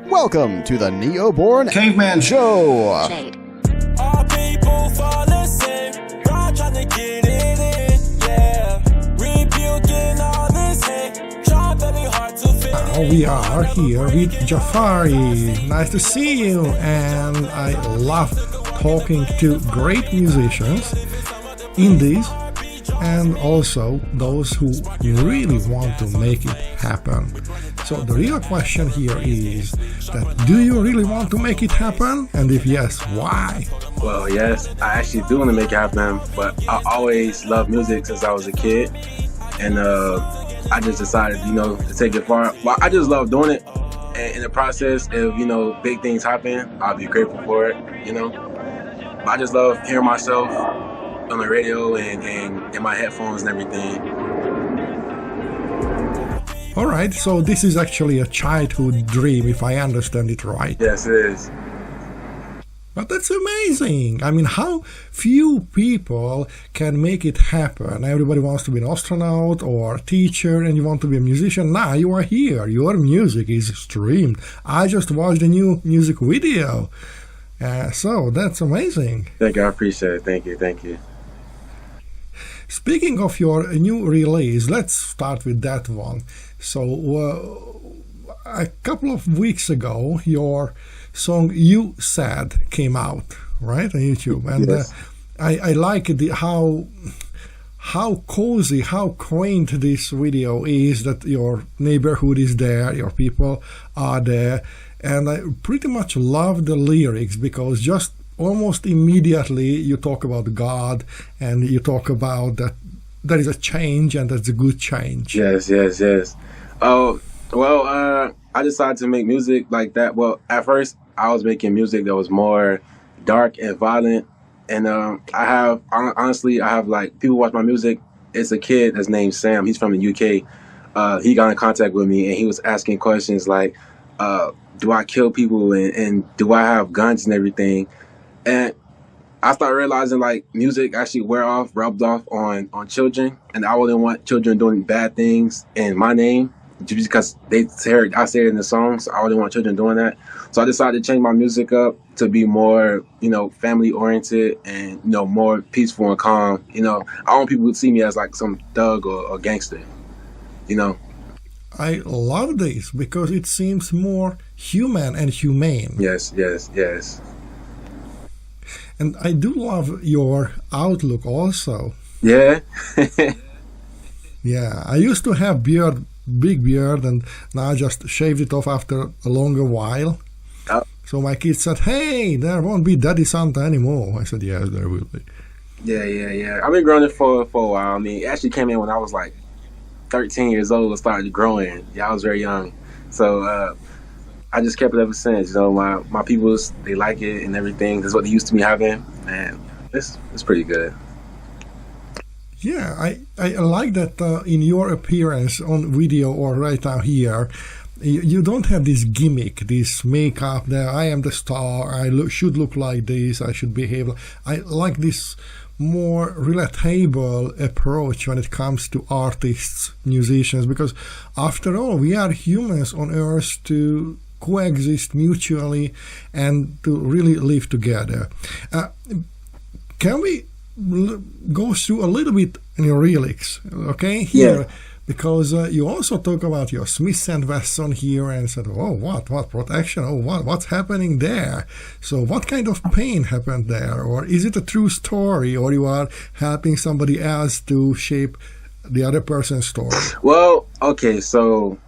Welcome to the Neoborn Caveman Show. Jade. All people fall the same. God trying to get it in, yeah. Rebuking all this hate. Try very hard to fit Now we are here with Jafari. Nice to see you, and I love talking to great musicians, indies, and also those who really want to make it happen. So the real question here is that, do you really want to make it happen? And if yes, why? Well, yes, I actually do want to make it happen, but I always loved music since I was a kid, and I just decided, to take it far. Well, I just love doing it, and in the process, if, big things happen, I'll be grateful for it, But I just love hearing myself on the radio and in my headphones and everything. All right, so this is actually a childhood dream, if I understand it right. Yes, it is. But that's amazing. I mean, how few people can make it happen. Everybody wants to be an astronaut or a teacher, and you want to be a musician. Now you are here. Your music is streamed. I just watched a new music video. So that's amazing. Thank you. I appreciate it. Thank you. Speaking of your new release, let's start with that one. So a couple of weeks ago, your song "You Said" came out, right, on YouTube, and yes. I like how cozy, how quaint this video is. That your neighborhood is there, your people are there, and I pretty much love the lyrics because just almost immediately you talk about God and you talk about that there is a change and that's a good change. Yes. Oh, well, I decided to make music like that. Well, at first I was making music that was more dark and violent, and I have like people watch my music. It's a kid that's named Sam. He's from the UK. He got in contact with me and he was asking questions like, do I kill people and do I have guns and everything? And I started realizing like music actually rubbed off on children, and I wouldn't want children doing bad things in my name just because I say it in the song, so I wouldn't want children doing that. So I decided to change my music up to be more, family oriented and, more peaceful and calm. I don't want people to see me as like some thug or gangster, I love this because it seems more human and humane. Yes. And I do love your outlook also. Yeah. Yeah, I used to have big beard, and now I just shaved it off after a longer while. Oh. So my kids said, "Hey, there won't be Daddy Santa anymore." I said, "Yes, there will be." Yeah. I've been growing it for a while. I mean, it actually came in when I was like 13 years old and started growing. Yeah, I was very young. So I just kept it ever since. My peoples, they like it and everything. That's what they used to me having, and it's pretty good. Yeah, I like that in your appearance on video or right now here, you don't have this gimmick, this makeup that I am the star, I should look like this, I should behave. I like this more relatable approach when it comes to artists, musicians, because after all, we are humans on earth to coexist mutually and to really live together. Can we go through a little bit in your lyrics, okay? Here, yeah. Because you also talk about your Smith & Wesson here and said, oh, what protection? Oh, what's happening there? So what kind of pain happened there? Or is it a true story, or you are helping somebody else to shape the other person's story? Well, okay, so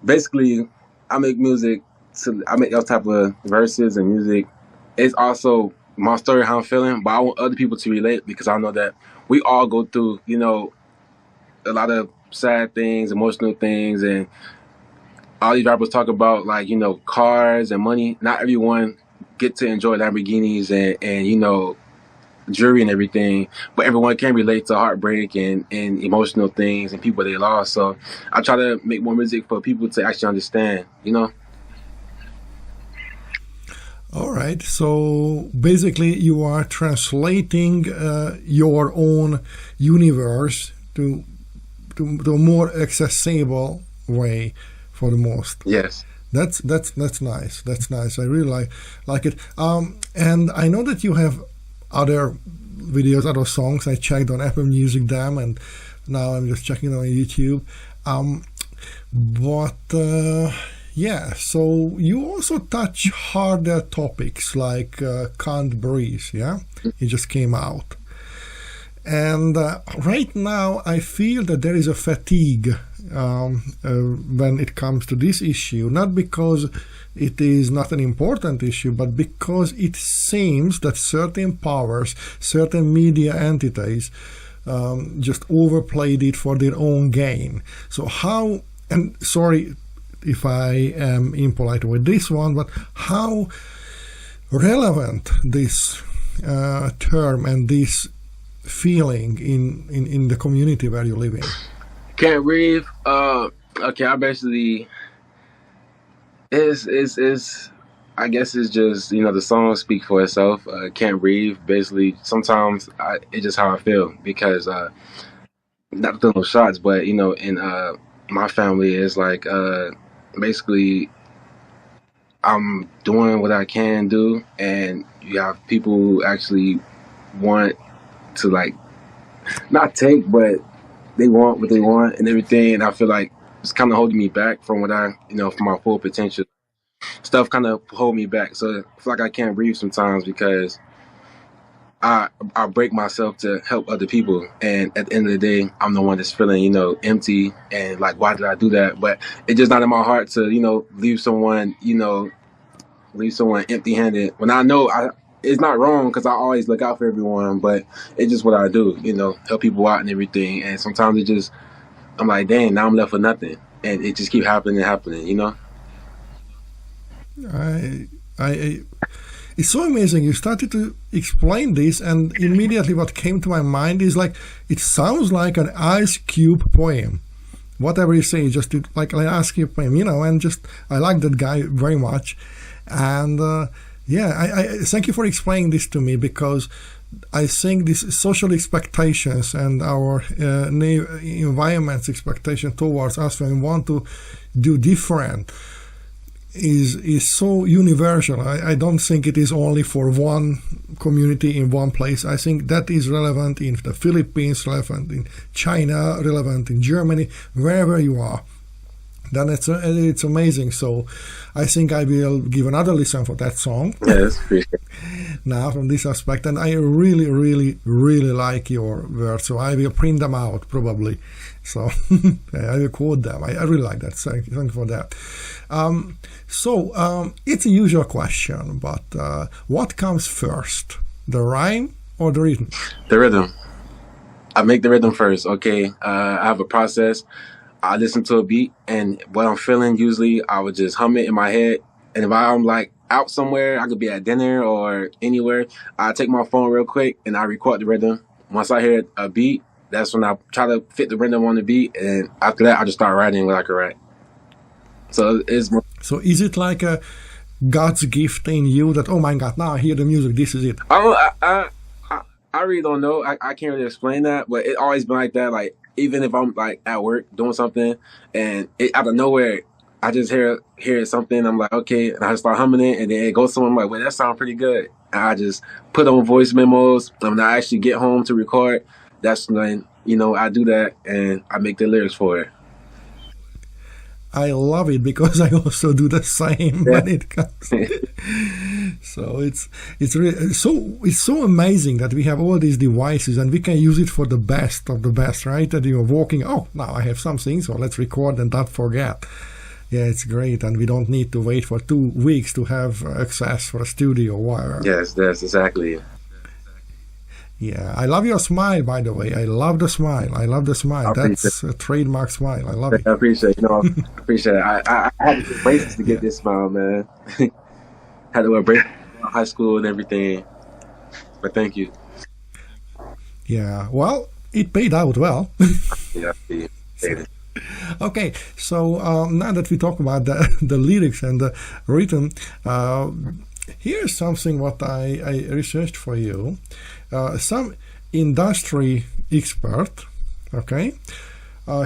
basically I make music, I make those type of verses and music. It's also my story, how I'm feeling, but I want other people to relate because I know that we all go through, a lot of sad things, emotional things, and all these rappers talk about like, cars and money. Not everyone get to enjoy Lamborghinis and jewelry and everything, but everyone can relate to heartbreak and emotional things and people they lost. So I try to make more music for people to actually understand, All right, so basically you are translating your own universe to a more accessible way for the most. Yes. That's nice. That's nice. I really like it. And I know that you have other videos, other songs. I checked on Apple Music them, and now I'm just checking on YouTube. Yeah, so you also touch harder topics like Can't Breathe, yeah? It just came out. And right now I feel that there is a fatigue when it comes to this issue, not because it is not an important issue, but because it seems that certain powers, certain media entities just overplayed it for their own gain. So how, and sorry if I am impolite with this one, but how relevant this term and this feeling in the community where you live in? Can't breathe. Okay, I basically is I guess it's just, you know, the song speak for itself. Can't breathe. Basically, sometimes it's just how I feel, because not throwing no shots, but you know, in my family is like basically I'm doing what I can do, and you have people who actually want to like not take, but they want what they want and everything, and I feel like it's kind of holding me back from what I, you know, from my full potential. Stuff kind of hold me back, so I feel like I can't breathe sometimes because I break myself to help other people, and at the end of the day, I'm the one that's feeling, you know, empty and like, why did I do that? But it's just not in my heart to, you know, leave someone empty-handed when I know it's not wrong, because I always look out for everyone, but it's just what I do, you know, help people out and everything. And sometimes it just, I'm like, dang, now I'm left with nothing, and it just keep happening, you know. It's so amazing. You started to explain this, and immediately what came to my mind is like, it sounds like an Ice Cube poem. Whatever you say, just like an Ice Cube poem, you know. And just I like that guy very much, and yeah, I thank you for explaining this to me, because I think these social expectations and our new environment's expectation towards us when we want to do different is so universal. I don't think it is only for one community in one place. I think that is relevant in the Philippines, relevant in China, relevant in Germany, wherever you are. Then it's amazing. So I think I will give another listen for that song. Yes, now from this aspect, and I really, really, really like your words. So I will print them out probably. So I will quote them. I really like that. Thank you for that. So it's a usual question, but what comes first, the rhyme or the rhythm? The rhythm. I make the rhythm first. Okay, I have a process. I listen to a beat, and what I'm feeling, usually I would just hum it in my head. And if I'm like out somewhere, I could be at dinner or anywhere, I take my phone real quick and I record the rhythm. Once I hear a beat, that's when I try to fit the rhythm on the beat, and after that, I just start writing what I can write. So So is it like a God's gift in you that, oh my God, now I hear the music, this is it? I really don't know. I can't really explain that, but it always been like that. Like, even if I'm like at work doing something, and out of nowhere, I just hear something. I'm like, okay, and I just start humming it, and then it goes somewhere. I'm like, well, that sounds pretty good. And I just put on voice memos. When I actually get home to record, that's when, you know, I do that and I make the lyrics for it. I love it, because I also do the same when it comes. So it's really so amazing that we have all these devices and we can use it for the best of the best, right? That you're walking, oh, now I have something, so let's record and not forget. Yeah, it's great, and we don't need to wait for 2 weeks to have access for a studio wire. Yes, that's exactly it. Yeah, I love your smile, by the way. I love the smile. That's a trademark smile. I love it. I appreciate it. I appreciate it. I had to wear braces to get this smile, man. Had to wear braces in high school and everything. But thank you. Yeah, well, it paid out well. Yeah, it did. Okay, so now that we talk about the lyrics and the rhythm, here's something what I researched for you. Some industry expert, okay,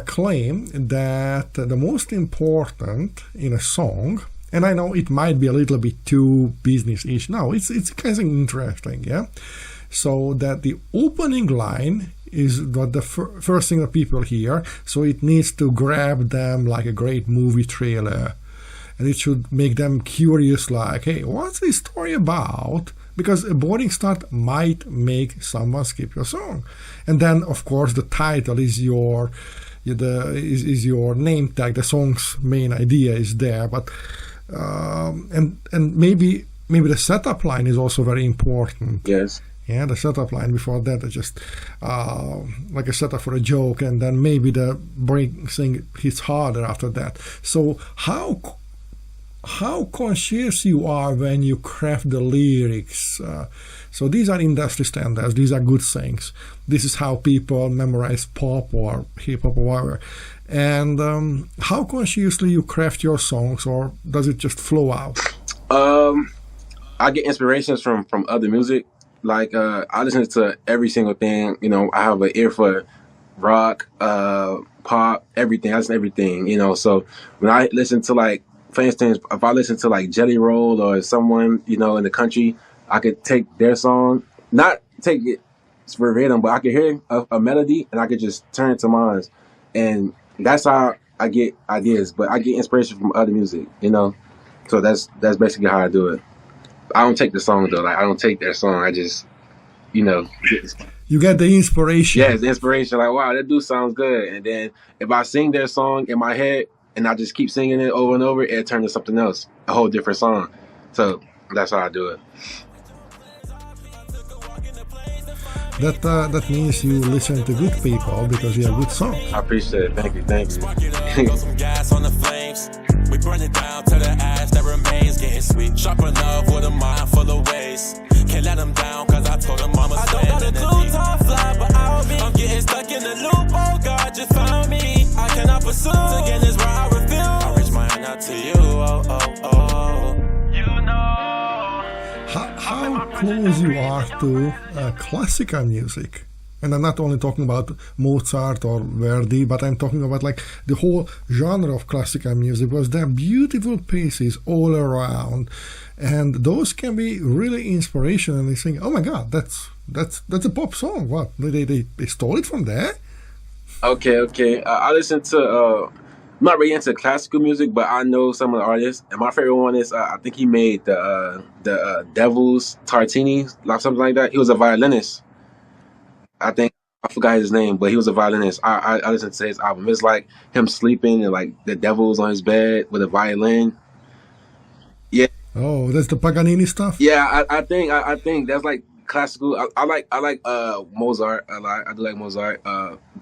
claim that the most important in a song And I know it might be a little bit too business-ish. No, it's kind of interesting, yeah? So that the opening line is what the first thing that people hear, so it needs to grab them like a great movie trailer. And it should make them curious, like, hey, what's this story about? Because a boring start might make someone skip your song. And then, of course, the title is your name tag. The song's main idea is there, but and maybe the setup line is also very important. Yes. Yeah, the setup line before that is just like a setup for a joke, and then maybe the boring thing hits harder after that. So how conscious you are when you craft the lyrics. So these are industry standards. These are good things. This is how people memorize pop or hip-hop or whatever. And how consciously you craft your songs, or does it just flow out? I get inspirations from other music. Like, I listen to every single thing. You know, I have an ear for rock, pop, everything. I listen to everything, So when I listen to, like, for instance, if I listen to like Jelly Roll or someone, in the country, I could take their song, not take it verbatim, but I could hear a melody and I could just turn it to mine. And that's how I get ideas, but I get inspiration from other music, So that's basically how I do it. I don't take the song though. Like, I don't take their song. I just, You get the inspiration. Yeah, the inspiration. Like, wow, that dude sounds good. And then if I sing their song in my head, and I just keep singing it over and over, it turns to something else, a whole different song. So that's how I do it. That means you listen to good people because you have good songs. I appreciate it. Thank you. Some gas on the flames. We burn it down to the ash that remains. Getting sweet. Sharp enough with a mind full of waste. Can't let them down cause I told them I'ma stand in the deep. Fly, but I'm getting stuck in the loop. Oh God, just found me. I cannot pursue. Again is where I refuse. I reach my hand out to you. Oh. How close you are to classical music? And I'm not only talking about Mozart or Verdi, but I'm talking about like the whole genre of classical music, because there are beautiful pieces all around, and those can be really inspirational. And they think, oh my God, that's a pop song. What, they stole it from there? Okay. I listen to I'm not really into classical music, but I know some of the artists. And my favorite one is I think he made the Devil's Tartini, like something like that. He was a violinist. I forgot his name, but he was a violinist. I listened to his album. It's like him sleeping and like the devil's on his bed with a violin. Yeah. Oh, that's the Paganini stuff? Yeah, I think that's like classical. I like Mozart a lot. I do like Mozart,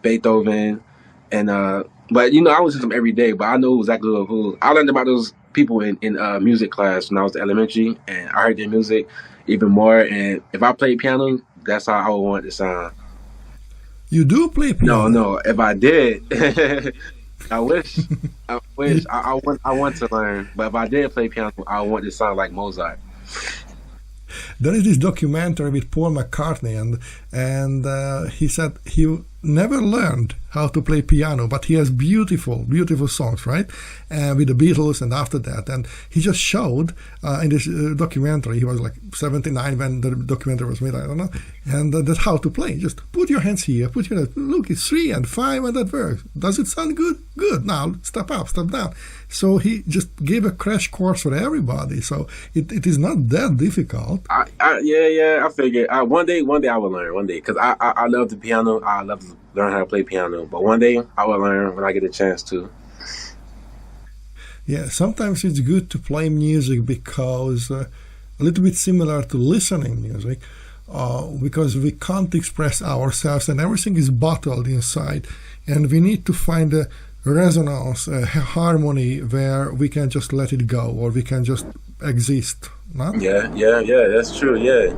Beethoven, and but I listen to them every day. But I know exactly who. I learned about those people in music class when I was elementary, and I heard their music even more. And if I played piano, that's how I would want it to sound. You do play piano? No. If I did, I wish. I want to learn. But if I did play piano, I want it to sound like Mozart. There is this documentary with Paul McCartney, and he said he never learned how to play piano, but he has beautiful songs, right? With the Beatles and after that. And he just showed in this documentary, he was like 79 when the documentary was made, I don't know, and that's how to play. Just put your hands here, look, it's 3 and 5 and that works. Does it sound good? Good. Now step up, step down. So he just gave a crash course for everybody. So it is not that difficult. I figured one day I will learn. One day, because I love the piano. I love to learn how to play piano. But one day I will learn when I get a chance to. Yeah, sometimes it's good to play music because a little bit similar to listening music, because we can't express ourselves and everything is bottled inside, and we need to find a resonance, a harmony where we can just let it go, or we can just exist. No? Yeah, that's true. Yeah.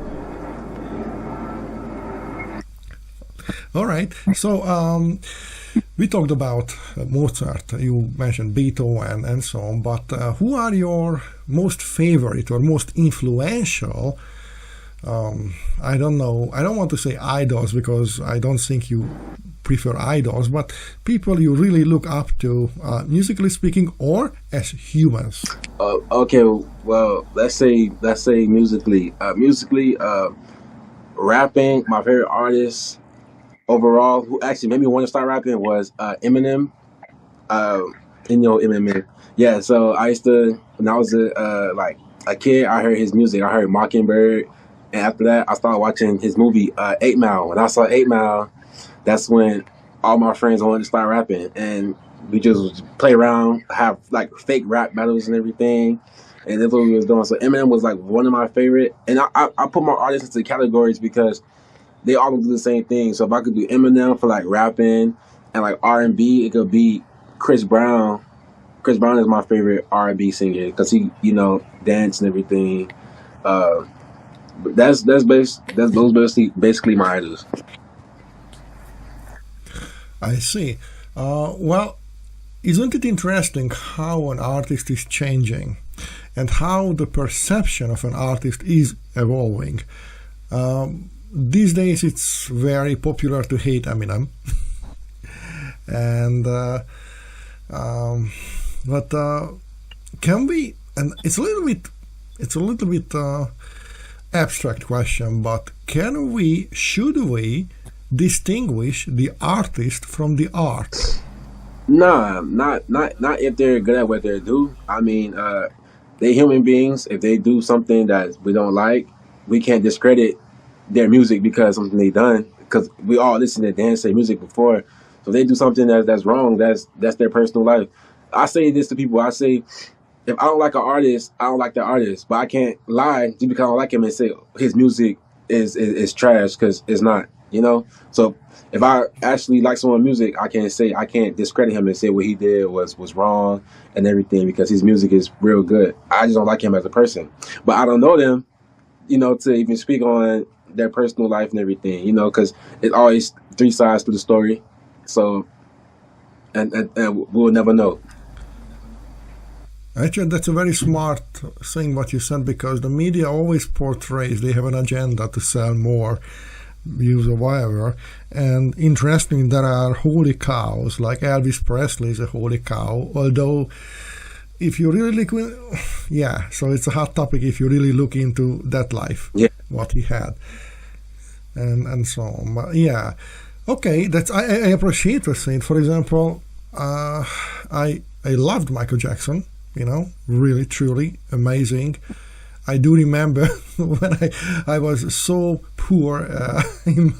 All right. So we talked about Mozart. You mentioned Beethoven and so on. But who are your most favorite or most influential? I don't know. I don't want to say idols because I don't think you prefer idols, but people you really look up to, musically speaking, or as humans. Okay, well, let's say musically. Rapping, my favorite artist overall, who actually made me want to start rapping, was Eminem. Eminem. Yeah. So I used to, when I was a kid, I heard his music. I heard Mockingbird, and after that, I started watching his movie 8 Mile. When I saw 8 Mile, that's when all my friends wanted to start rapping, and we just play around, have like fake rap battles and everything. And that's what we was doing. So Eminem was like one of my favorite. And I put my artists into categories because they all do the same thing. So if I could do Eminem for like rapping and like R&B, it could be Chris Brown. Chris Brown is my favorite R&B singer because he, dance and everything. Those basically my idols. I see. Well, isn't it interesting how an artist is changing and how the perception of an artist is evolving? These days it's very popular to hate Eminem. And but can we, and it's a little bit abstract question, but should we distinguish the artist from the art? Nah, not if they're good at what they do. I mean, they human beings. If they do something that we don't like, we can't discredit their music because something they done. Because we all listen to dance their music before. So if they do something that's wrong, that's their personal life. I say this to people. I say, if I don't like an artist, I don't like the artist. But I can't lie just because I don't like him and say his music is trash, because it's not. So if I actually like someone's music, I can't discredit him and say what he did was wrong and everything, because his music is real good. I just don't like him as a person. But I don't know them, to even speak on their personal life and everything, because it's always three sides to the story. So, and we'll never know. Actually, that's a very smart thing what you said, because the media always portrays they have an agenda to sell more views or whatever. And interesting, there are holy cows, like Elvis Presley is a holy cow, although if you really look, so it's a hot topic if you really look into that life, what he had, and so on. But okay, that's I appreciate the thing. For example, I loved Michael Jackson. Really, truly amazing. I do remember when I was so poor in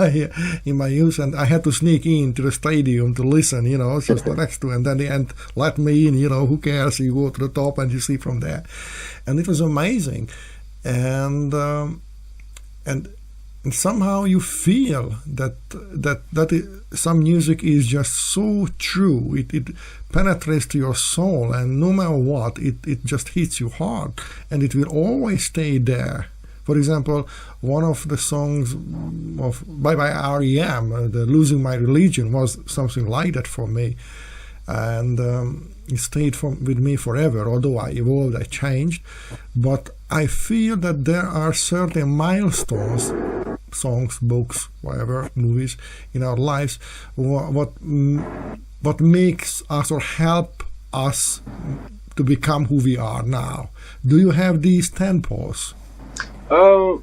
my youth, and I had to sneak into the stadium to listen, just next to, and then the end let me in, who cares? You go to the top and you see from there, and it was amazing, and somehow you feel that some music is just so true. It penetrates to your soul, and no matter what, it just hits you hard, and it will always stay there. For example, one of the songs by REM, the Losing My Religion, was something like that for me, and it stayed with me forever. Although I evolved, I changed, but I feel that there are certain milestones, songs, books, whatever, movies in our lives, what makes us or help us to become who we are now. Do you have these tempos? I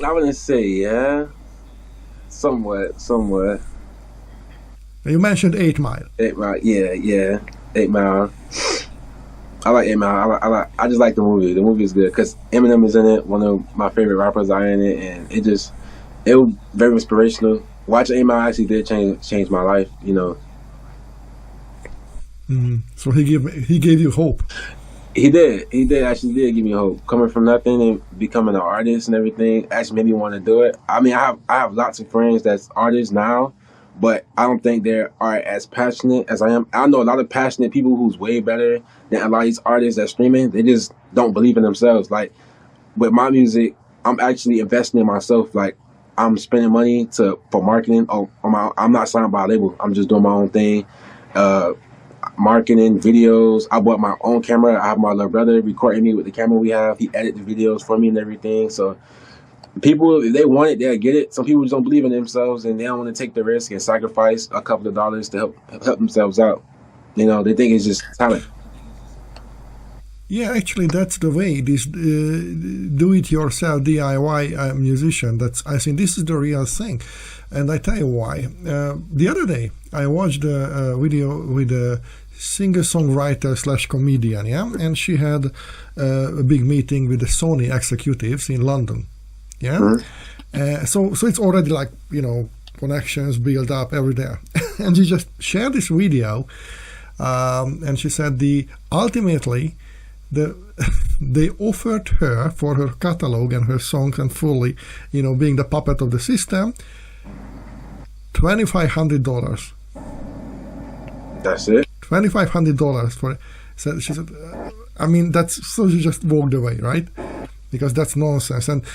wouldn't say, somewhat. You mentioned 8 Mile. 8 Mile, yeah. 8 Mile. I like 8 Mile. I just like the movie. The movie is good because Eminem is in it. One of my favorite rappers are in it, and it was very inspirational. Watching 8 Mile actually did change my life. So he gave you hope. He did actually give me hope. Coming from nothing and becoming an artist and everything actually made me want to do it. I mean, I have lots of friends that's artists now, but I don't think they are as passionate as I am. I know a lot of passionate people who's way better than a lot of these artists that's streaming. They just don't believe in themselves. Like with my music, I'm actually investing in myself. Like I'm spending money for marketing. I'm not signed by a label. I'm just doing my own thing. Marketing, videos. I bought my own camera. I have my little brother recording me with the camera we have. He edited the videos for me and everything. So people, if they want it, they'll get it. Some people just don't believe in themselves and they don't want to take the risk and sacrifice a couple of dollars to help themselves out. You know, they think it's just talent. Yeah, actually, that's the way. This do-it-yourself DIY musician. I think this is the real thing, and I tell you why. The other day, I watched a video with a singer-songwriter/comedian, yeah, and she had a big meeting with the Sony executives in London, yeah. Mm-hmm. So it's already like, you know, connections build up every day, and she just shared this video, and she said ultimately. They offered her for her catalog and her songs and fully, you know, being the puppet of the system, $2,500. That's it. $2,500 for it. So she said, I mean, so she just walked away, right? Because that's nonsense. And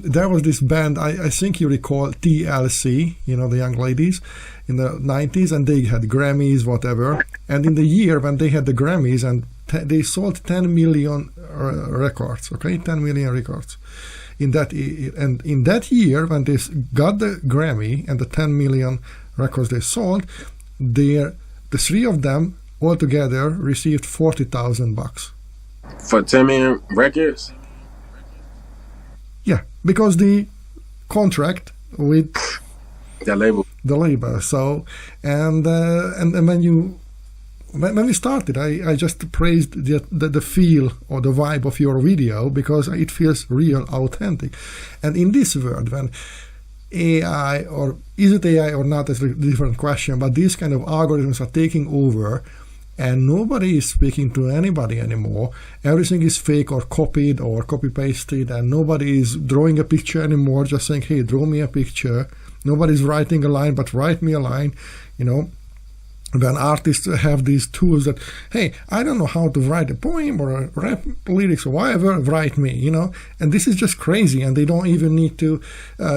there was this band, I think you recall TLC, you know, the young ladies in the 90s, and they had Grammys, whatever. And in the year when they had the Grammys, and they sold 10 million records, okay, 10 million records. In that year, when they got the Grammy and the 10 million records they sold, the three of them altogether received $40,000 for 10 million records. Yeah, because the contract with the label. So, and when we started, I just praised the feel or the vibe of your video because it feels real, authentic. And in this world, when AI, or is it AI or not, is a different question, but these kind of algorithms are taking over and nobody is speaking to anybody anymore. Everything is fake or copied or copy-pasted, and nobody is drawing a picture anymore, just saying, hey, draw me a picture. Nobody's writing a line, but write me a line, you know. When artists have these tools that, hey, I don't know how to write a poem or a rap lyrics or whatever, write me, you know. And this is just crazy, and they don't even need to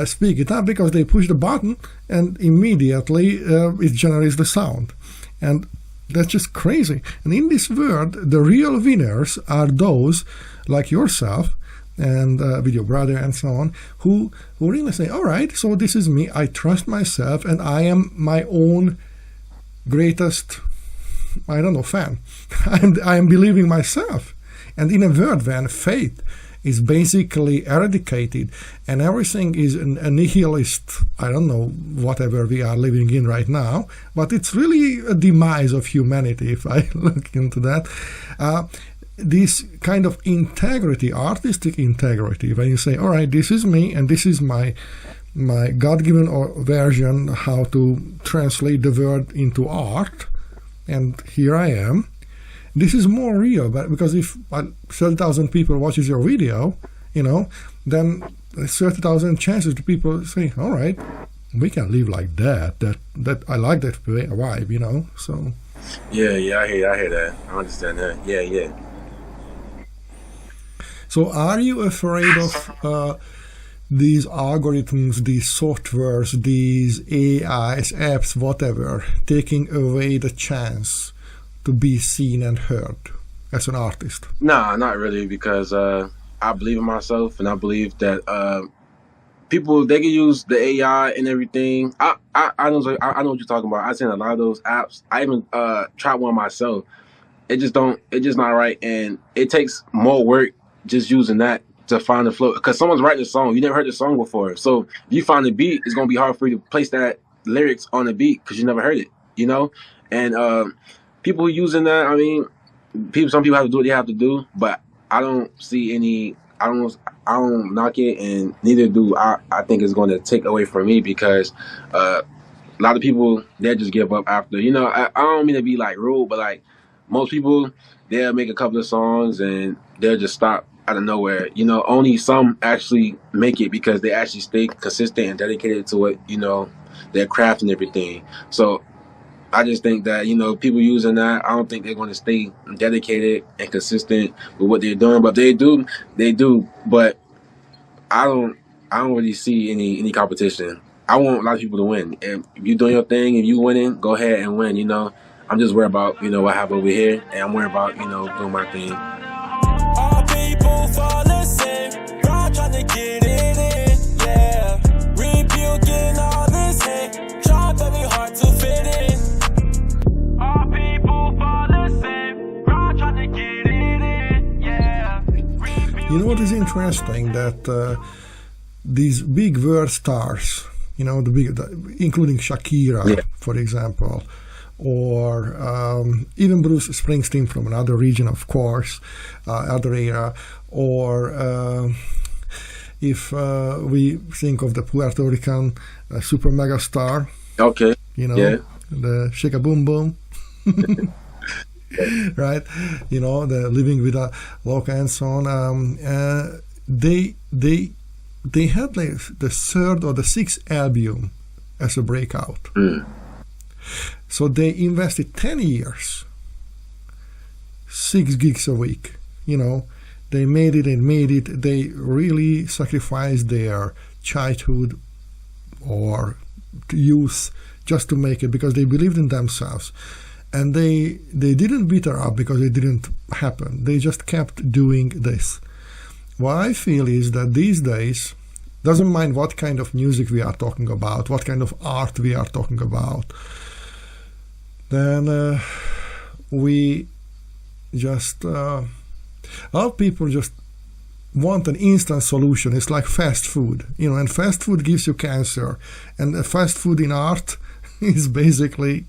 speak it up because they push the button and immediately it generates the sound. And that's just crazy. And in this world, the real winners are those like yourself and with your brother and so on, who really say, all right, so this is me, I trust myself, and I am my own greatest, I don't know, fan. I am believing myself. And in a world when faith is basically eradicated and everything is a nihilist, I don't know, whatever we are living in right now, but it's really a demise of humanity if I look into that. This kind of integrity, artistic integrity, when you say, all right, this is me and this is my God-given version how to translate the word into art, and here I am. This is more real, but because if 30,000 people watches your video, you know, then 30,000 chances to people say, all right, we can live like that. That I like that vibe, you know. So yeah, I hear that. I understand that. Yeah. So are you afraid of these algorithms, these softwares, these AIs, apps, whatever, taking away the chance to be seen and heard as an artist? Nah, not really, because I believe in myself, and I believe that people, they can use the AI and everything. I know what you're talking about. I've seen a lot of those apps. I even tried one myself. It's just not right, and it takes more work just using that to find the flow, because someone's writing a song. You never heard the song before, so if you find the beat, it's gonna be hard for you to place that lyrics on the beat because you never heard it, you know. And people using that, I mean, some people have to do what they have to do, but I don't see any. I don't knock it, and neither do I. I think it's going to take away from me because a lot of people, they just give up after. You know, I don't mean to be like rude, but like most people, they'll make a couple of songs and they'll just stop out of nowhere. You know, only some actually make it because they actually stay consistent and dedicated to it, you know, their craft and everything. So I just think that, you know, people using that, I don't think they're going to stay dedicated and consistent with what they're doing. But they do. But I don't really see any competition. I want a lot of people to win. And if you're doing your thing and you winning, go ahead and win, you know. I'm just worried about, you know, what happened over here, and I'm worried about, you know, doing my thing. All people fall the same, God trying to get it in. You know what is interesting? That these big world stars, you know, including Shakira, for example, or even Bruce Springsteen from another region, of course, other era, or if we think of the Puerto Rican super mega star, you know, the Shake a Boom Boom. Right, you know, the Living with a Loca and so on. They had like the third or the sixth album as a breakout. So they invested 10 years, 6 gigs a week. You know, they made it and made it. They really sacrificed their childhood or youth just to make it because they believed in themselves. And they didn't beat her up because it didn't happen. They just kept doing this. What I feel is that these days, doesn't mind what kind of music we are talking about, what kind of art we are talking about, then we just, a lot of people just want an instant solution. It's like fast food, you know, and fast food gives you cancer. And fast food in art is basically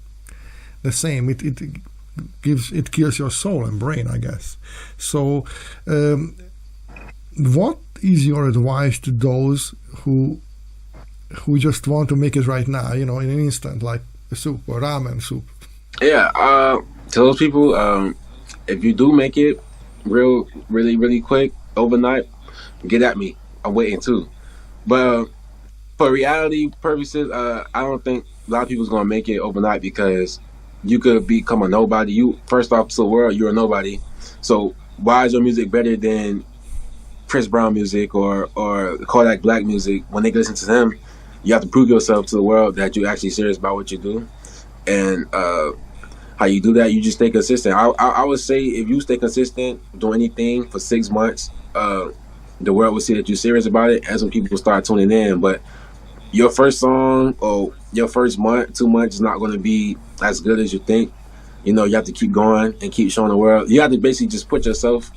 the same. It kills your soul and brain, I guess. So, what is your advice to those who just want to make it right now? You know, in an instant, like a soup or ramen soup. Yeah, to those people, if you do make it really quick overnight, get at me. I'm waiting too. But for reality purposes, I don't think a lot of people's gonna make it overnight because you could become a nobody. You first off to the world, you're a nobody. So why is your music better than Chris Brown music or Kodak Black music? When they listen to them, you have to prove yourself to the world that you're actually serious about what you do. And how you do that, you just stay consistent. I would say if you stay consistent, doing anything for 6 months, the world will see that you're serious about it, and some people will start tuning in. But your first song or your first month, 2 months is not going to be as good as you think. You know, you have to keep going and keep showing the world. You have to basically just put yourself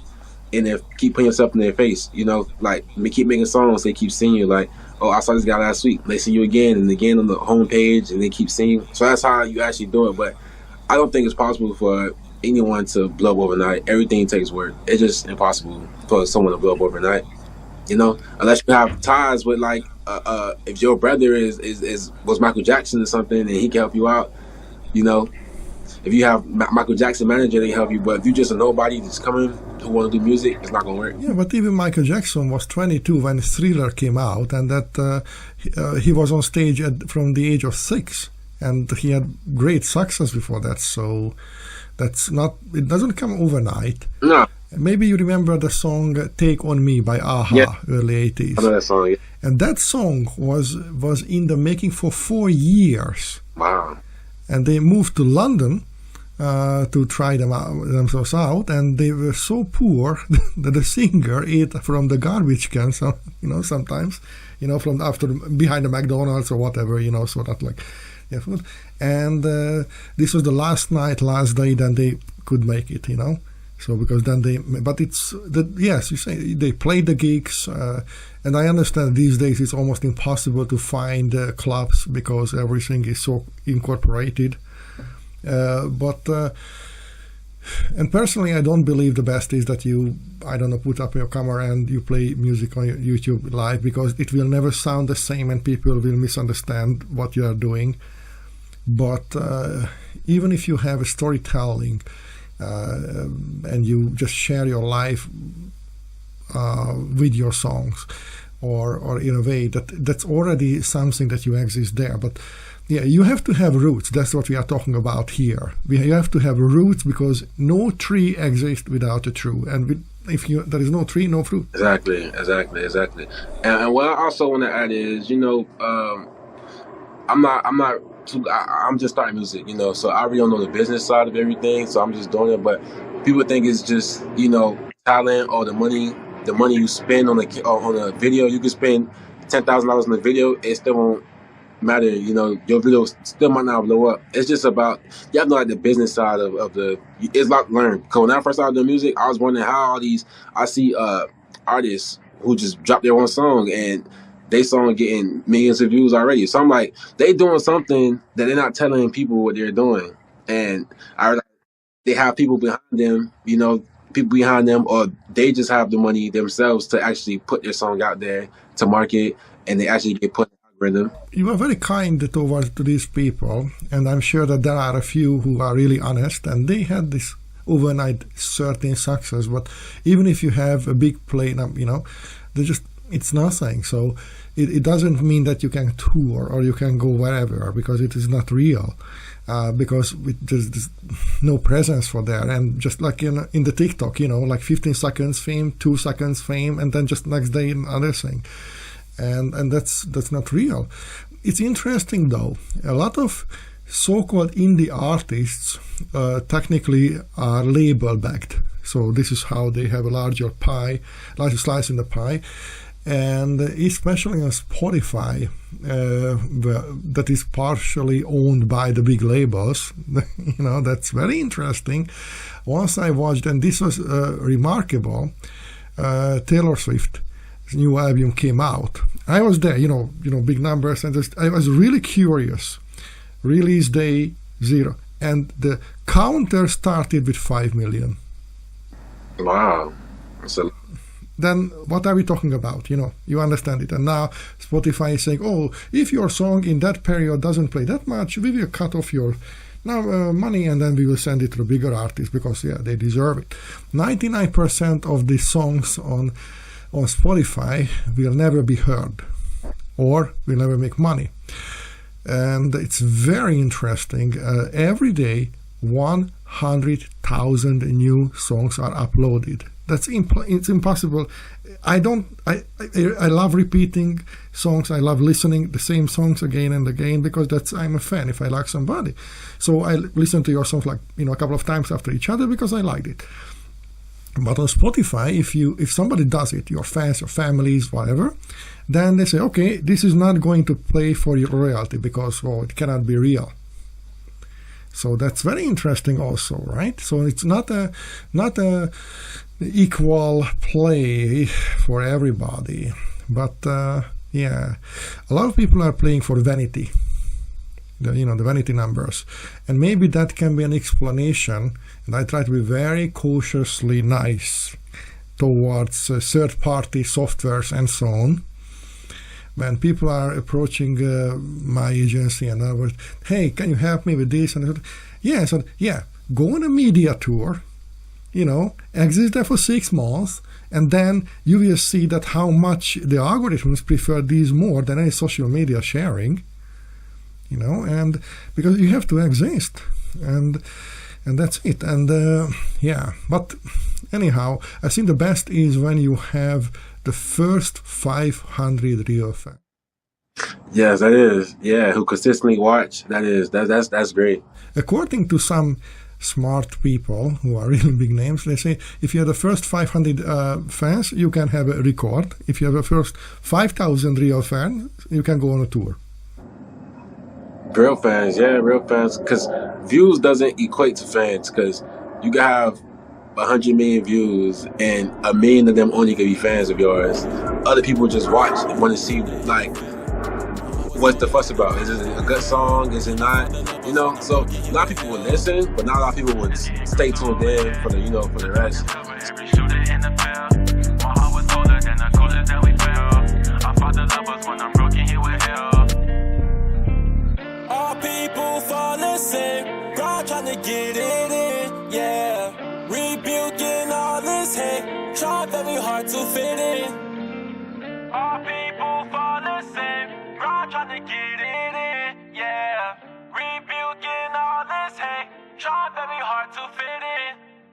in there, keep putting yourself in their face. You know, like keep making songs. They keep seeing you. Like, oh, I saw this guy last week. They see you again and again on the homepage, and they keep seeing you. So that's how you actually do it. But I don't think it's possible for anyone to blow up overnight. Everything takes work. It's just impossible for someone to blow up overnight. You know, unless you have ties with like, if your brother was Michael Jackson or something, and he can help you out. You know, if you have Michael Jackson manager, they can help you. But if you're just a nobody that's coming who want to do music, it's not gonna work. Yeah, but even Michael Jackson was 22 when Thriller came out, and that he was on stage from the age of 6, and he had great success before that. So that's not. It doesn't come overnight. No. Maybe you remember the song "Take on Me" by Aha, early 80s. I know that song. Yeah. And that song was in the making for 4 years. Wow. And they moved to London to try themselves out, and they were so poor that the singer ate from the garbage can. So, you know, sometimes, you know, from behind the McDonald's or whatever, you know, so that like, yeah, food. And this was the last day, then they could make it, you know. So because then yes, you say they played the gigs, and I understand these days it's almost impossible to find clubs because everything is so incorporated. And personally, I don't believe the best is that you, I don't know, put up your camera and you play music on YouTube live, because it will never sound the same and people will misunderstand what you are doing. But even if you have a storytelling, and you just share your life with your songs, or in a way that's already something that you exist there. But yeah, you have to have roots. That's what we are talking about here. You have to have roots, because no tree exists without a tree, and there is no tree, no fruit. Exactly. And what I also want to add is, you know, I'm just starting music, you know, so I really don't know the business side of everything, so I'm just doing it. But people think it's just, you know, talent or the money you spend on a video. You can spend $10,000 on a video, it still won't matter, you know, your video still might not blow up. It's just about, you have to know like the business side of the, it's like learn. Because when I first started doing music, I was wondering how all these, I see artists who just drop their own song and they song getting millions of views already. So I'm like, they doing something that they're not telling people what they're doing. And they have people behind them, you know, people behind them, or they just have the money themselves to actually put their song out there to market, and they actually get put in the algorithm. You are very kind towards to these people, and I'm sure that there are a few who are really honest, and they had this overnight certain success. But even if you have a big play, you know, it's nothing. So it doesn't mean that you can tour or you can go wherever, because it is not real. Because there's no presence for there, and just like in the TikTok, you know, like 15 seconds fame, 2 seconds fame, and then just next day another thing, and that's not real. It's interesting though. A lot of so-called indie artists technically are label backed, so this is how they have a larger slice in the pie. And especially on Spotify, that is partially owned by the big labels, you know, that's very interesting. Once I watched, and this was remarkable, Taylor Swift's new album came out. I was there, you know, big numbers, and I was really curious. Release day 0, and the counter started with 5 million. Wow, that's a then what are we talking about? You know, you understand it. And now Spotify is saying, oh, if your song in that period doesn't play that much, we will cut off your money, and then we will send it to the bigger artists, because, yeah, they deserve it. 99% of the songs on Spotify will never be heard or will never make money. And it's very interesting. Every day, 100,000 new songs are uploaded. It's impossible. I love repeating songs. I love listening the same songs again and again, because I'm a fan if I like somebody. So I listen to your songs, like, you know, a couple of times after each other because I liked it. But on Spotify, if somebody does it, your fans, your families, whatever, then they say, okay, this is not going to play for your royalty because, well, it cannot be real. So that's very interesting also, right? So it's not a equal play for everybody, but yeah, a lot of people are playing for vanity, the vanity numbers, and maybe that can be an explanation. And I try to be very cautiously nice towards third-party softwares and so on. When people are approaching my agency and others, hey, can you help me with this? And I said, yeah, so yeah, go on a media tour, you know, exist there for 6 months, and then you will see that how much the algorithms prefer these more than any social media sharing, you know, and because you have to exist, and that's it. And yeah, but anyhow, I think the best is when you have the first 500 real fans. Yes, that is. Yeah, who consistently watch. That's great. According to some smart people who are really big names, they say if you have the first 500 fans, you can have a record. If you have the first 5,000 real fans, you can go on a tour. Real fans, yeah, real fans. Because views doesn't equate to fans. Because you can have 100 million views and 1 million of them only can be fans of yours. Other people just watch and want to see, like, what's the fuss about? Is it a good song? Is it not? You know, so a lot of people would listen, but not a lot of people would stay tuned in for the, for the rest. All people fall the same, God trying to get it in, yeah. Rebuking all this hate, try very hard to fit in. All people fall the same, God trying to get it in, yeah. Rebuking all this hate, try very hard to fit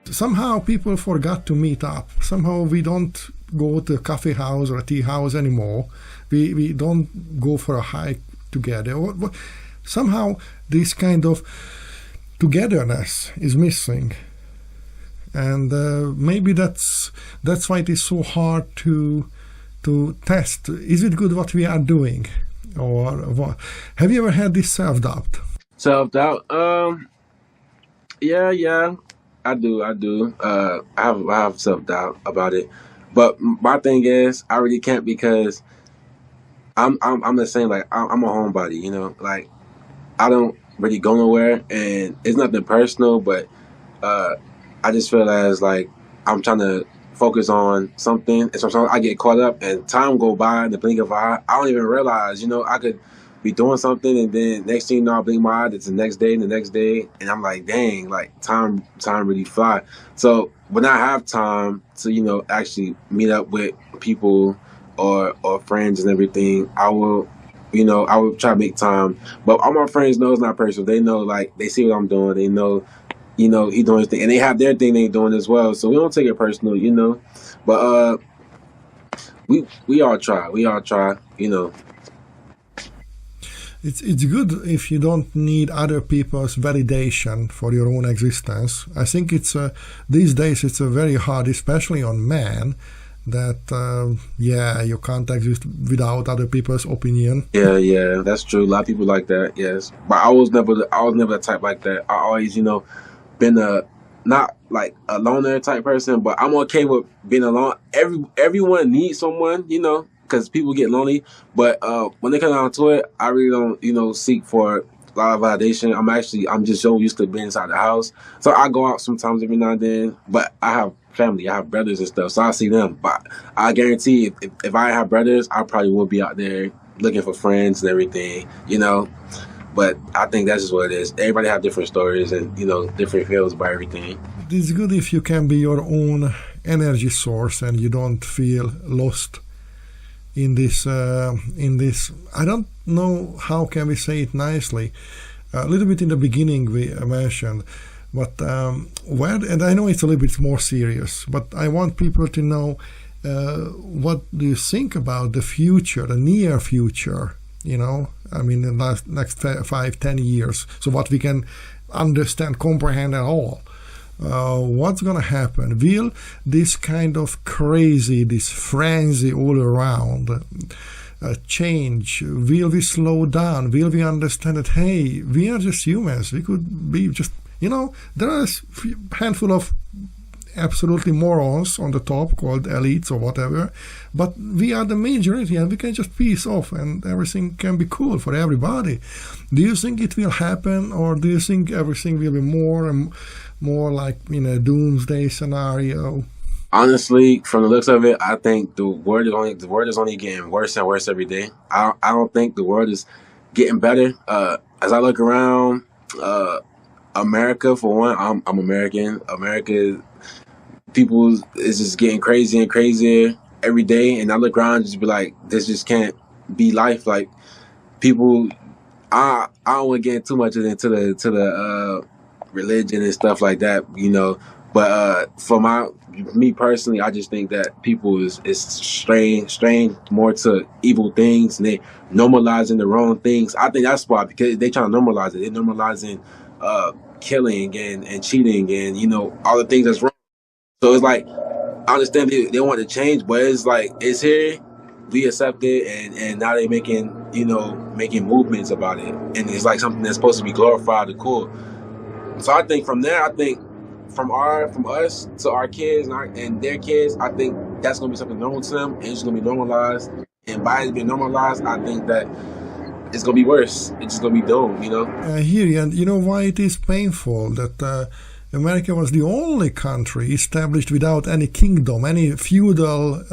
in. Somehow people forgot to meet up. Somehow we don't go to a coffee house or a tea house anymore. We don't go for a hike together. Somehow this kind of togetherness is missing. And maybe that's why it is so hard to test. Is it good what we are doing, or what? Have you ever had this self-doubt? Self-doubt? Yeah, I do. I have self-doubt about it. But my thing is, I really can't because I'm the same. Like I'm a homebody, you know. Like I don't really go nowhere, and it's nothing personal, but uh, I just feel as like I'm trying to focus on something, and sometimes I get caught up, and time go by in the blink of an eye. I don't even realize, you know, I could be doing something, and then next thing you know, I blink my eye. It's the next day, and the next day, and I'm like, dang, like time really fly. So when I have time to, you know, actually meet up with people or friends and everything, I will. You know, I would try to make time, but all my friends know it's not personal. They know, like, they see what I'm doing. They know, you know, he doing his thing, and they have their thing they doing as well. So we don't take it personal, you know. But we all try. We all try, you know. It's good if you don't need other people's validation for your own existence. I think it's these days it's a very hard, especially on men, that you can't exist without other people's opinion. Yeah, that's true. A lot of people like that, yes. But I was never the type like that. I always, you know, been a not like a loner type person, but I'm okay with being alone. Everyone needs someone, you know, because people get lonely. But when they come down to it, I really don't, you know, seek for a lot of validation. I'm just so used to being inside the house. So I go out sometimes every now and then, but I have family, I have brothers and stuff, so I see them. But I guarantee if I have brothers, I probably would be out there looking for friends and everything, you know. But I think that's just what it is. Everybody have different stories and, you know, different feels about everything. It's good if you can be your own energy source and you don't feel lost in this. I don't know how can we say it nicely. A little bit in the beginning we mentioned. But and I know it's a little bit more serious, but I want people to know what do you think about the future, the near future, you know, I mean, the next 5-10 years, so what we can understand, comprehend at all. What's going to happen? Will this kind of crazy, this frenzy all around change? Will we slow down? Will we understand that, hey, we are just humans, we could be just, you know, there are a handful of absolutely morons on the top called elites or whatever, but we are the majority and we can just peace off and everything can be cool for everybody. Do you think it will happen, or do you think everything will be more and more like in a doomsday scenario? Honestly, from the looks of it, I think the world is only getting worse and worse every day. I don't think the world is getting better. As I look around, America, for one, I'm American. America, people is just getting crazier and crazier every day, and I look around and just be like, this just can't be life. Like people, I don't want to get too much into the religion and stuff like that, you know. But for me personally, I just think that people is strained more to evil things, and they normalizing the wrong things. I think that's why, because they trying to normalize it. They're normalizing killing and cheating and, you know, all the things that's wrong. So it's like, I understand they want to change, but it's like, it's here, we accept it, and now they're making movements about it, and it's like something that's supposed to be glorified and cool. So I think from there, from us to our kids and their kids, I think that's gonna be something normal to them, and it's gonna be normalized. And by it being normalized, I think that it's gonna be worse. It's just gonna be doomed, you know. I hear you, and you know why it is painful that America was the only country established without any kingdom, any feudal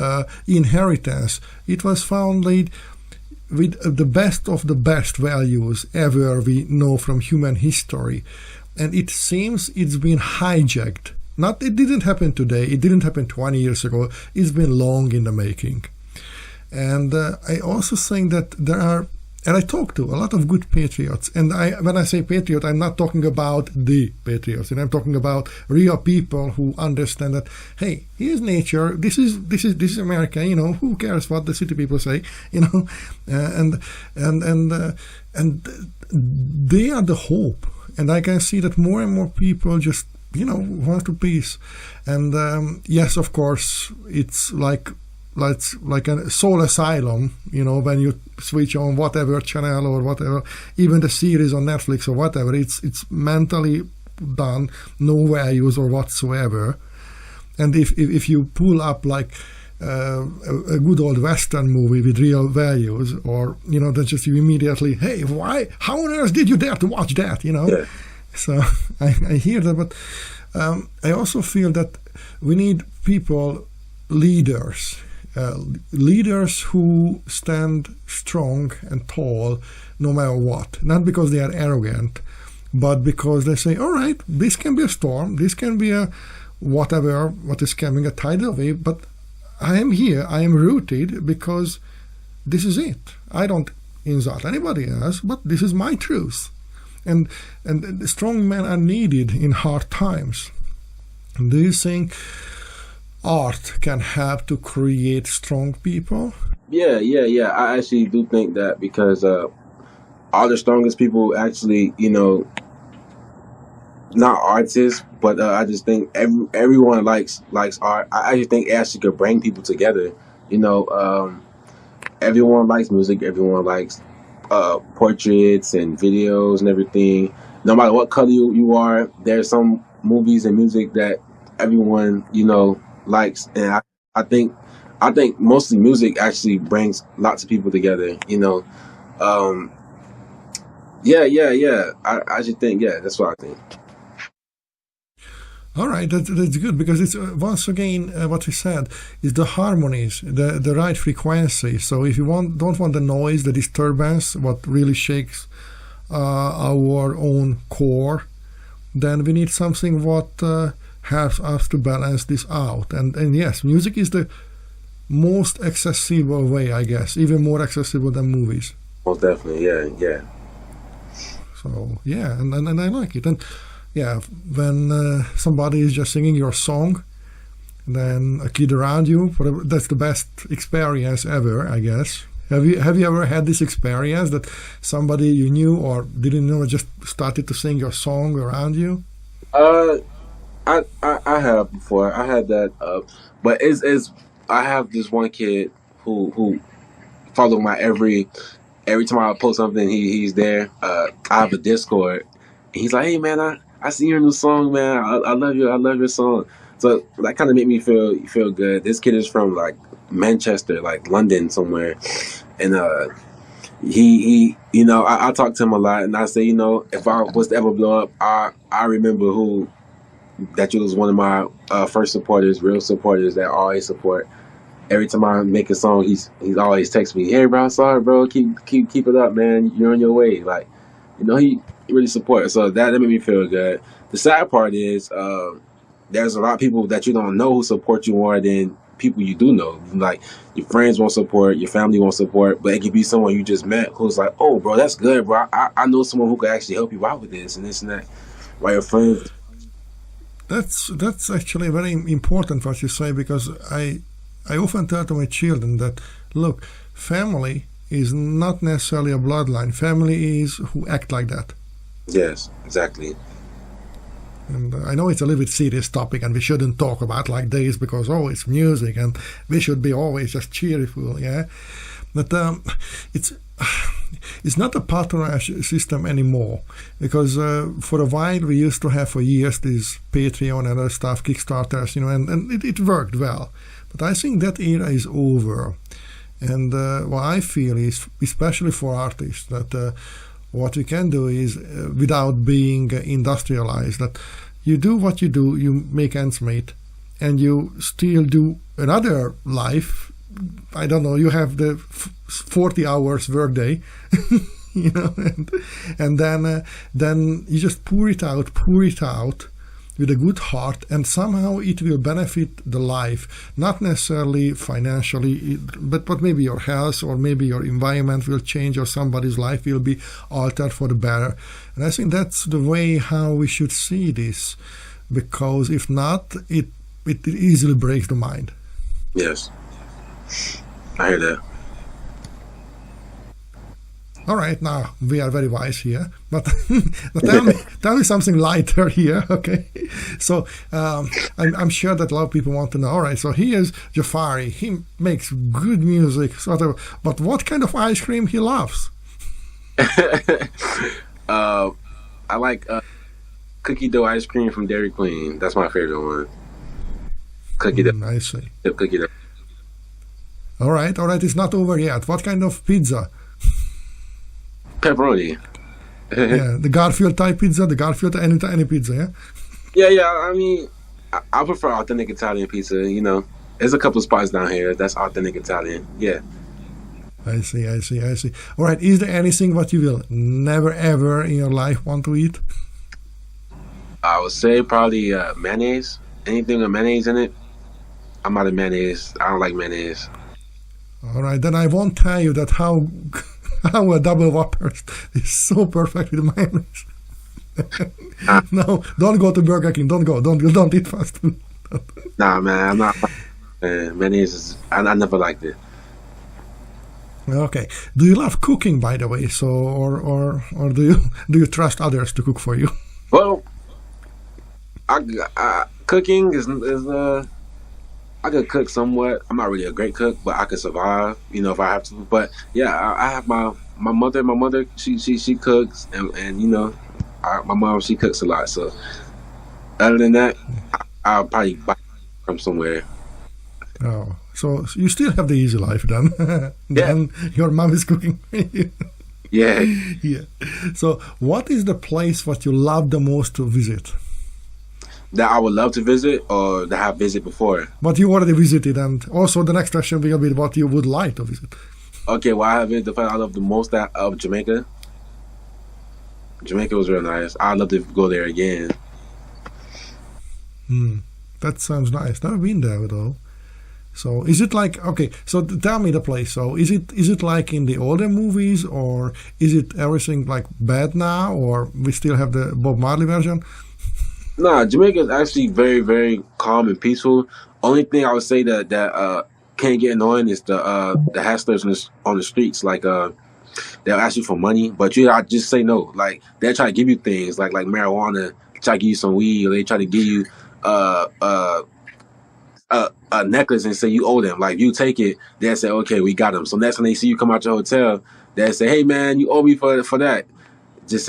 inheritance. It was founded with the best of the best values ever we know from human history. And it seems it's been hijacked. It didn't happen today. It didn't happen 20 years ago. It's been long in the making. And I also think that there are, and I talk to a lot of good patriots. And when I say patriot, I'm not talking about the patriots. And I'm talking about real people who understand that, hey, here's nature. This is America. You know, who cares what the city people say? You know, and they are the hope. And I can see that more and more people just, you know, want to peace. And yes, of course, it's like a soul asylum, you know, when you switch on whatever channel or whatever, even the series on Netflix or whatever, it's mentally done, no values or whatsoever. And if you pull up like a good old Western movie with real values, or then just you immediately, hey, why? How on earth did you dare to watch that? Yeah. So I hear that, but I also feel that we need people, leaders who stand strong and tall no matter what. Not because they are arrogant, but because they say, all right, this can be a storm, this can be a whatever, what is coming, a tidal wave, but I am here, I am rooted because this is it. I don't insult anybody else, but this is my truth. And strong men are needed in hard times. Do you think art can help to create strong people? Yeah. I actually do think that, because all the strongest people actually, not artists, but I just think everyone likes art. I actually think it actually could bring people together. Everyone likes music. Everyone likes portraits and videos and everything. No matter what color you are, there's some movies and music that everyone likes, and I think mostly music actually brings lots of people together. Yeah. I should think. Yeah, that's what I think. All right, that's good, because it's once again what we said is the harmonies, the right frequency. So if you don't want the noise, the disturbance, what really shakes our own core, then we need something what helps us to balance this out. And yes, music is the most accessible way, I guess, even more accessible than movies. Most definitely, yeah. So yeah, and I like it. And yeah, when somebody is just singing your song, then a kid around you, that's the best experience ever, I guess. Have you ever had this experience that somebody you knew or didn't know just started to sing your song around you? I have before. I had that, but I have this one kid who follow my every time I post something, he's there. I have a Discord. And he's like, hey man, I see your new song, man. I love your song. So that kind of made me feel good. This kid is from like Manchester, like London somewhere, and he I talk to him a lot, and I say, if I was to ever blow up, I remember that you was one of my first supporters, real supporters that always support. Every time I make a song, he's always text me, hey bro, sorry bro, keep it up, man. You're on your way. Like, he really supports. So that made me feel good. The sad part is there's a lot of people that you don't know who support you more than people you do know. Like, your friends won't support, your family won't support, but it could be someone you just met who's like, oh bro, that's good, bro. I know someone who could actually help you out with this and this and that. While your friends. That's actually very important what you say, because I often tell to my children that, look, family is not necessarily a bloodline. Family is who act like that. Yes, exactly. And I know it's a little bit serious topic, and we shouldn't talk about like this because, it's music, and we should be always just cheerful, yeah? But it's not a patronage system anymore, because for a while we used to have for years this Patreon and other stuff, Kickstarters, and it worked well. But I think that era is over. And what I feel is, especially for artists, that what we can do is, without being industrialized, that you do what you do, you make ends meet, and you still do another life. I don't know, you have the 40 hours workday, and then you just pour it out with a good heart, and somehow it will benefit the life, not necessarily financially, but maybe your health or maybe your environment will change, or somebody's life will be altered for the better. And I think that's the way how we should see this, because if not, it easily breaks the mind. Yes, I hear that. All right, now we are very wise here, but tell me something lighter here, okay? So I'm sure that a lot of people want to know. All right, so here's Jafari. He makes good music, sort of, but what kind of ice cream he loves? I like cookie dough ice cream from Dairy Queen. That's my favorite one. Cookie dough. I see. Cookie dough. All right. It's not over yet. What kind of pizza? Pepperoni. Yeah, the Garfield type pizza, any pizza, yeah. Yeah. I mean, I prefer authentic Italian pizza. You know, there's a couple spots down here that's authentic Italian. Yeah. I see. All right. Is there anything what you will never ever in your life want to eat? I would say probably mayonnaise. Anything with mayonnaise in it. I'm out of mayonnaise. I don't like mayonnaise. All right. Then I won't tell you that how a double Whopper is so perfect with mayonnaise. No, don't go to Burger King. Don't eat fast food. Nah, man, I'm not. Mayonnaise is. I never liked it. Okay. Do you love cooking, by the way? So, or do you trust others to cook for you? Well, cooking is I could cook somewhat. I'm not really a great cook, but I could survive. You know, if I have to. But yeah, I have my mother. My mother, she cooks, and you know, my mom, she cooks a lot. So other than that, I'll probably buy from somewhere. Oh, so you still have the easy life then? Then your mom is cooking for you. Yeah. Yeah. So what is the place what you love the most to visit? That I would love to visit, or that I've visited before. But you already visited, and also the next question will be what you would like to visit. Okay, well, I have visited the place I love the most of Jamaica. Jamaica was real nice. I'd love to go there again. That sounds nice. Never been there though. So is it like, okay, so tell me the place. So is it like in the older movies, or is it everything like bad now, or we still have the Bob Marley version? Nah, Jamaica is actually very, very calm and peaceful. Only thing I would say that can't get annoying is the hustlers on the streets. Like they'll ask you for money, but I just say no. Like they'll try to give you things like marijuana, try to give you some weed, or they try to give you a necklace and say you owe them. Like you take it, they'll say okay, we got them. So next time they see you come out your hotel, they'll say, hey man, you owe me for that. Just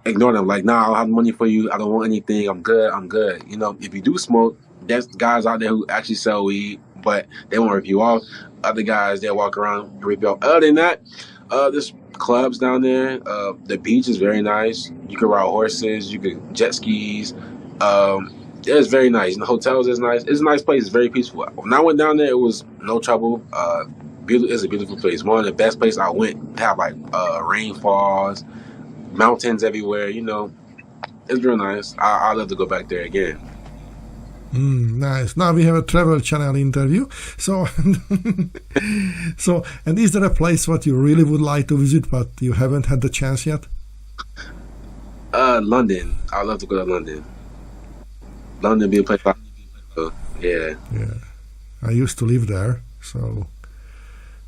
ignore them. Like, nah, I don't have money for you. I don't want anything. I'm good. You know, if you do smoke, there's guys out there who actually sell weed, but they won't rip you off. Other guys, they'll walk around and rip you off. Other than that, there's clubs down there. The beach is very nice. You can ride horses. You can jet skis. It's very nice. And the hotels is nice. It's a nice place. It's very peaceful. When I went down there, it was no trouble. It's a beautiful place. One of the best places I went. Have like rainfalls, mountains everywhere. You know, it's real nice. I'd love to go back there again. Nice. Now we have a Travel Channel interview. So, and is there a place what you really would like to visit but you haven't had the chance yet? London. I'd love to go to London. London be a place. Yeah. I used to live there, so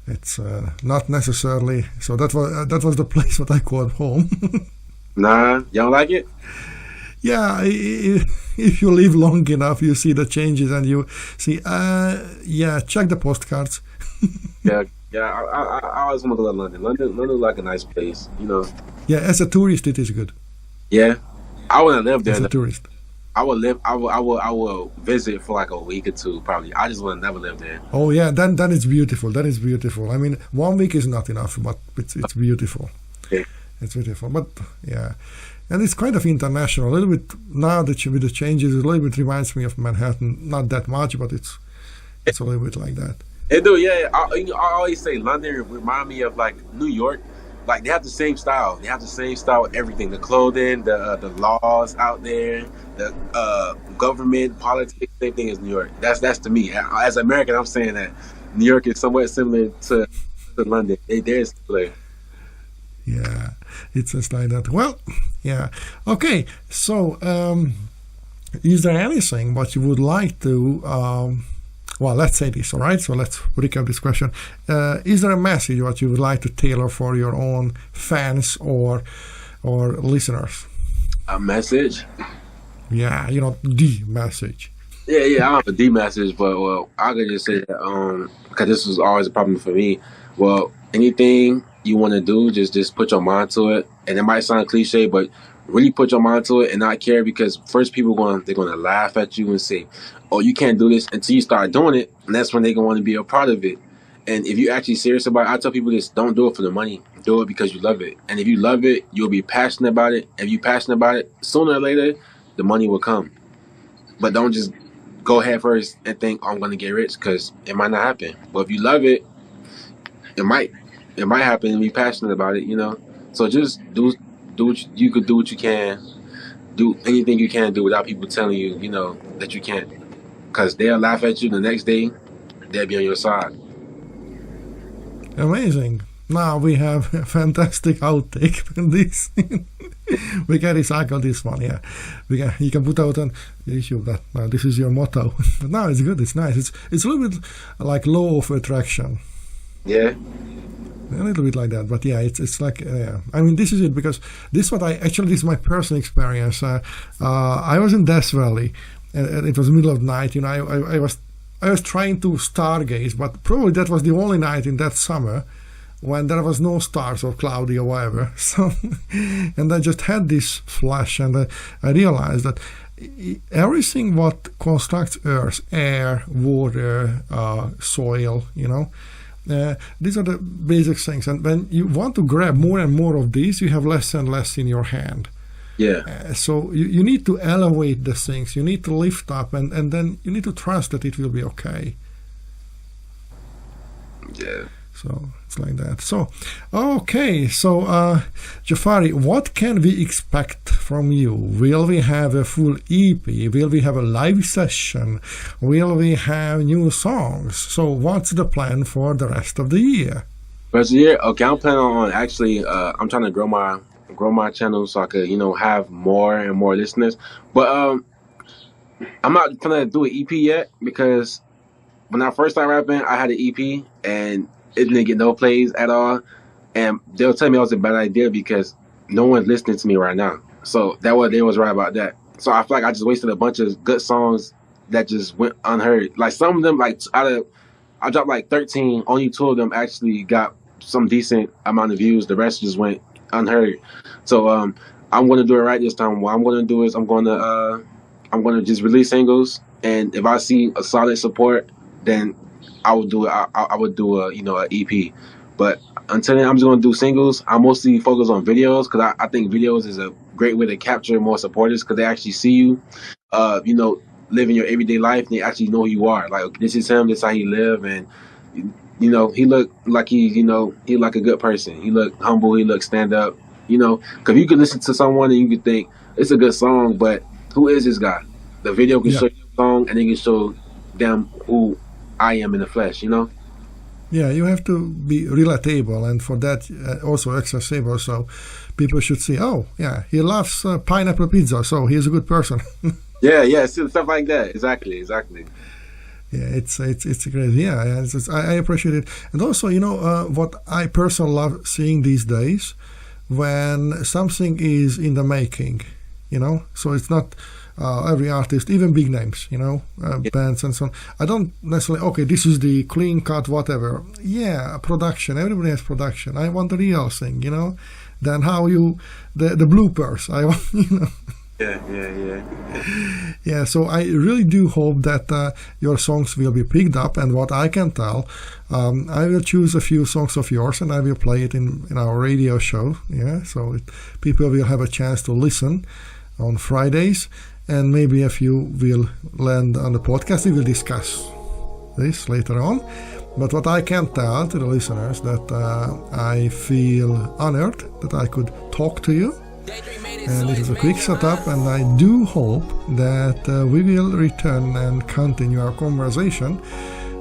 it's not necessarily. So that was the place what I called home. Nah, you don't like it? Yeah, if you live long enough, you see the changes, and you see. Check the postcards. Yeah. I always want to go to London. London is like a nice place, you know. Yeah, as a tourist, it is good. Yeah, I wouldn't live there. As a tourist, I will visit for like a week or two, probably. I just would never live there. Oh yeah, then it's beautiful. That is beautiful. I mean, 1 week is not enough, but it's beautiful. Yeah. It's beautiful, but yeah. And it's kind of international. A little bit now that with the changes, a little bit reminds me of Manhattan. Not that much, but it's a little bit like that. It do, yeah. I always say London remind me of like New York. Like they have the same style. They have the same style with everything. The clothing, the laws out there, the government, politics. Same thing as New York. That's to me. As an American, I'm saying that New York is somewhat similar to London. They're similar. Yeah, it's just like that. Well, yeah. Okay, so is there anything what you would like to, well, let's say this, all right? So let's recap this question. Is there a message what you would like to tailor for your own fans or listeners? A message? Yeah, the message. Yeah, I don't have a D message, but, well, I could just say that, because this was always a problem for me. Well, anything you want to do, just put your mind to it. And it might sound cliche, but really put your mind to it and not care, because first people they're going to laugh at you and say, oh, you can't do this, until you start doing it. And that's when they're going to want to be a part of it. And if you're actually serious about it, I tell people this: don't do it for the money. Do it because you love it. And if you love it, you'll be passionate about it. If you're passionate about it, sooner or later, the money will come. But don't just go head first and think, oh, I'm going to get rich, because it might not happen. But if you love it, it might happen and be passionate about it, you know. So just do what you could do what you can. Do anything you can do without people telling you, you know, that you can't. Because they'll laugh at you the next day. They'll be on your side. Amazing. Now we have a fantastic outtake from this. We can recycle this one, yeah. You can put out an issue that this is your motto. But no, it's good, it's nice. It's a little bit like law of attraction. Yeah. A little bit like that, but yeah, it's like, I mean, this is it, because this is my personal experience. I was in Death Valley, and it was middle of the night, you know, I was trying to stargaze, but probably that was the only night in that summer when there was no stars or cloudy or whatever. So, and I just had this flash, and I realized that everything what constructs Earth, air, water, soil, you know, these are the basic things. And when you want to grab more and more of these, you have less and less in your hand. Yeah. So you need to elevate the things. You need to lift up, and then you need to trust that it will be okay. Yeah. So it's like that. So, okay. So, Jafari, what can we expect from you? Will we have a full EP? Will we have a live session? Will we have new songs? So, what's the plan for the rest of the year? Rest of the year? Okay, I'm planning on actually. I'm trying to grow my channel so I could, you know, have more and more listeners. But I'm not gonna do an EP yet, because when I first started rapping, I had an EP and it didn't get no plays at all, and they'll tell me it was a bad idea because no one's listening to me right now. So they was right about that. So I feel like I just wasted a bunch of good songs that just went unheard. Like some of them, like I dropped like 13, only 2 of them actually got some decent amount of views. The rest just went unheard. So I'm going to do it right this time. What I'm going to do is I'm going to just release singles, and if I see a solid support, then I would do it. I would do a EP. But until then, I'm just going to do singles. I mostly focus on videos, because I think videos is a great way to capture more supporters, because they actually see you, you know, living your everyday life, and they actually know who you are. Like, this is him, this is how he live, and you know, he look like he like a good person. He look humble. He look stand up. You know, because you could listen to someone and you could think it's a good song, but who is this guy? The video can show you the song, and it can show them who I am in the flesh, you know? Yeah, you have to be relatable, and for that also accessible, so people should see, oh, yeah, he loves pineapple pizza, so he's a good person. yeah, stuff like that. Exactly. Yeah, it's great. Yeah, I appreciate it. And also, you know, what I personally love seeing these days, when something is in the making, you know, so it's not every artist, even big names, you know, bands and so on. I don't necessarily, okay, this is the clean cut, whatever. Yeah, production. Everybody has production. I want the real thing, you know. Then how the bloopers. I want, you know. Yeah, so I really do hope that your songs will be picked up, and what I can tell, I will choose a few songs of yours and I will play it in our radio show. Yeah, so people will have a chance to listen on Fridays, and maybe a few will land on the podcast. We will discuss this later on. But what I can tell to the listeners, that I feel honored that I could talk to you. And it is a quick setup, and I do hope that we will return and continue our conversation,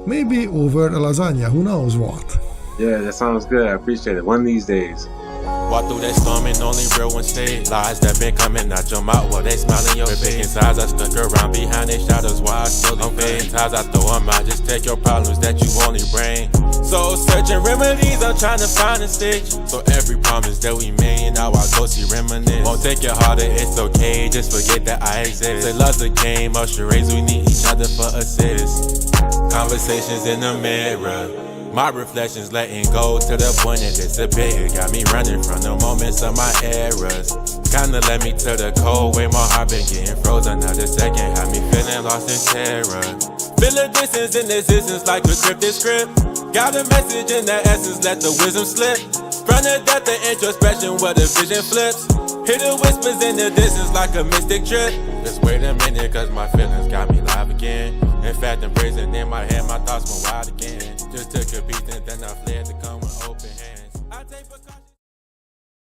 maybe over a lasagna, who knows what. Yeah, that sounds good. I appreciate it. One of these days. Walk through that storm and only real ones stay. Lies that been coming out your mouth while they smiling your face. Picking sides, I stuck around behind their shadows while I still fade. Times I throw them out, just take your problems that you only bring. So searching remedies, I'm trying to find a stitch. So every promise that we made, now I go see reminisce. Won't take it harder, it's okay, just forget that I exist. Say love's a game of charades, we need each other for assist. Conversations in the mirror, my reflections letting go to the point it disappeared. Got me running from the moments of my errors. Kinda led me to the cold way my heart been getting frozen. Another second had me feeling lost in terror. Feel a distance in existence like a cryptic script. Got a message in the essence, let the wisdom slip. From the depth of introspection where the vision flips. Hear the whispers in the distance like a mystic trip. Just wait a minute, cause my feelings got me live again. In fact, I'm brazen in my head, my thoughts went wild again. Just took a beat and then I fled to come with open hands. I take precaution.